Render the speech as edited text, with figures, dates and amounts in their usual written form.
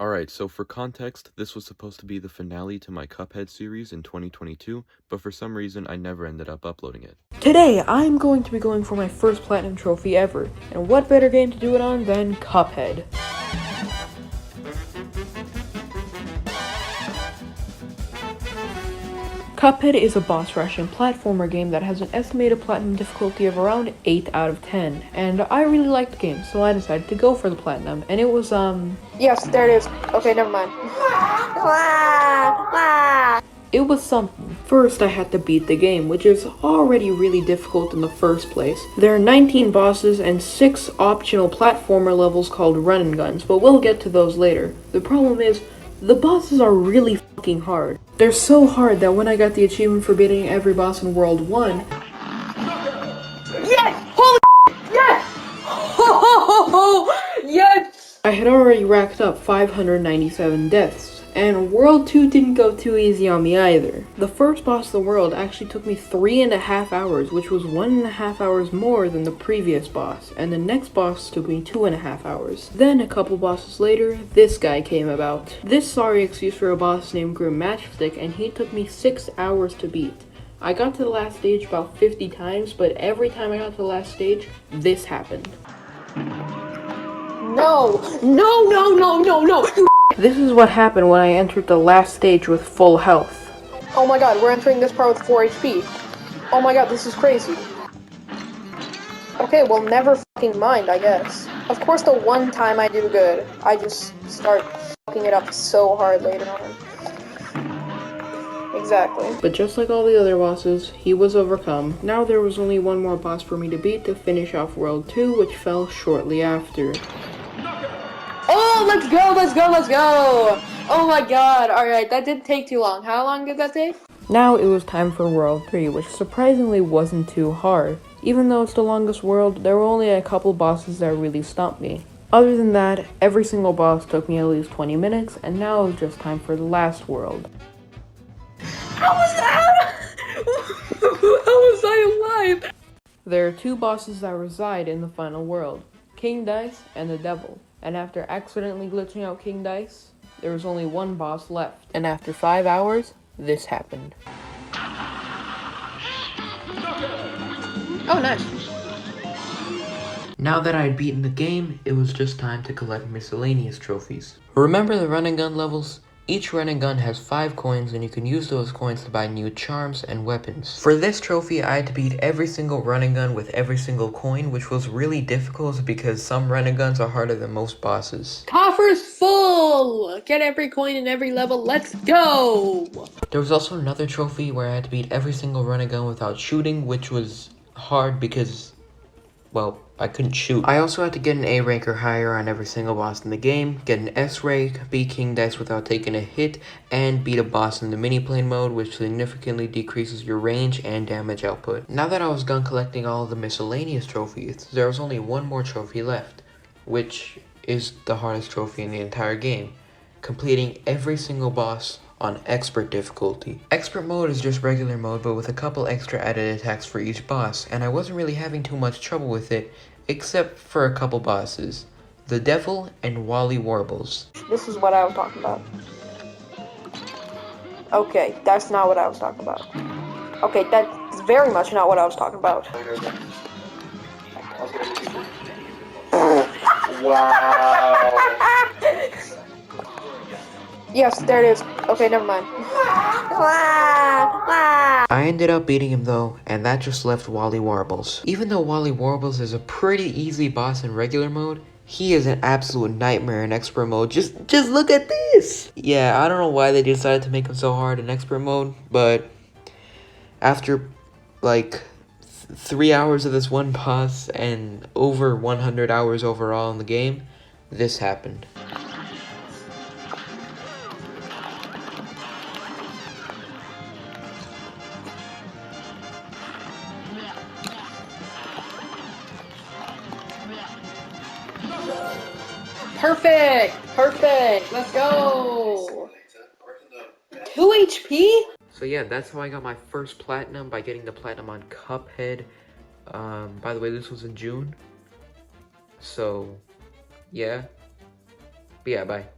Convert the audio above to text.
Alright, so for context, this was supposed to be the finale to my Cuphead series in 2022, but for some reason I never ended up uploading it. Today, I'm going to be going for my first platinum trophy ever, and what better game to do it on than Cuphead? Cuphead is a boss rush and platformer game that has an estimated platinum difficulty of around 8 out of 10, and I really liked the game, so I decided to go for the platinum, and it was, Yes, there it is. Okay, never mind. It was something. First, I had to beat the game, which is already really difficult in the first place. There are 19 bosses and 6 optional platformer levels called run and guns, but we'll get to those later. The problem is, the bosses are really fucking hard. They're so hard that when I got the achievement for beating every boss in World 1... Yes! Holy yes! Yes! I had already racked up 597 deaths. And World 2 didn't go too easy on me either. The first boss of the world actually took me 3.5 hours, which was 1.5 hours more than the previous boss, and the next boss took me 2.5 hours. Then, a couple bosses later, this guy came about. This sorry excuse for a boss named Grim Matchstick, and he took me 6 hours to beat. I got to the last stage about 50 times, but every time I got to the last stage, this happened. No! No, no, no, no, no! This is what happened when I entered the last stage with full health. Oh my god, we're entering this part with 4 HP. Oh my god, this is crazy. Okay, well, never fucking mind, I guess. Of course, the one time I do good, I just start fucking it up so hard later on. Exactly. But just like all the other bosses, he was overcome. Now there was only one more boss for me to beat to finish off World 2, which fell shortly after. Oh, let's go, let's go, let's go! Oh my god, alright, that didn't take too long. How long did that take? Now it was time for World 3, which surprisingly wasn't too hard. Even though it's the longest world, there were only a couple bosses that really stumped me. Other than that, every single boss took me at least 20 minutes, and now it's just time for the last world. How was that? How was I alive? There are 2 bosses that reside in the final world, King Dice and the Devil. And after accidentally glitching out King Dice, there was only one boss left. And after 5 hours, this happened. Oh, nice. Now that I had beaten the game, it was just time to collect miscellaneous trophies. Remember the run and gun levels? Each run and gun has 5 coins, and you can use those coins to buy new charms and weapons. For this trophy, I had to beat every single run and gun with every single coin, which was really difficult because some run and guns are harder than most bosses. Coffer's full! Get every coin in every level, let's go! There was also another trophy where I had to beat every single run and gun without shooting, which was hard because, well, I couldn't shoot. I also had to get an A rank or higher on every single boss in the game, get an S rank, beat King Dice without taking a hit, and beat a boss in the mini-plane mode, which significantly decreases your range and damage output. Now that I was done collecting all of the miscellaneous trophies, there was only one more trophy left, which is the hardest trophy in the entire game, completing every single boss on expert difficulty. Expert mode is just regular mode, but with a couple extra added attacks for each boss, and I wasn't really having too much trouble with it, except for a couple bosses, the Devil and Wally Warbles. This is what I was talking about. Okay, that's not what I was talking about. Okay, that's very much not what I was talking about. Wow. Yes, there it is. Okay, never mind. I ended up beating him though, and that just left Wally Warbles. Even though Wally Warbles is a pretty easy boss in regular mode, he is an absolute nightmare in expert mode. Just look at this! Yeah, I don't know why they decided to make him so hard in expert mode, but after like 3 hours of this one boss and over 100 hours overall in the game, this happened. Perfect! Perfect! Let's go! 2 HP? So yeah, that's how I got my first platinum, by getting the platinum on Cuphead. By the way, this was in June. So, yeah. But yeah, bye.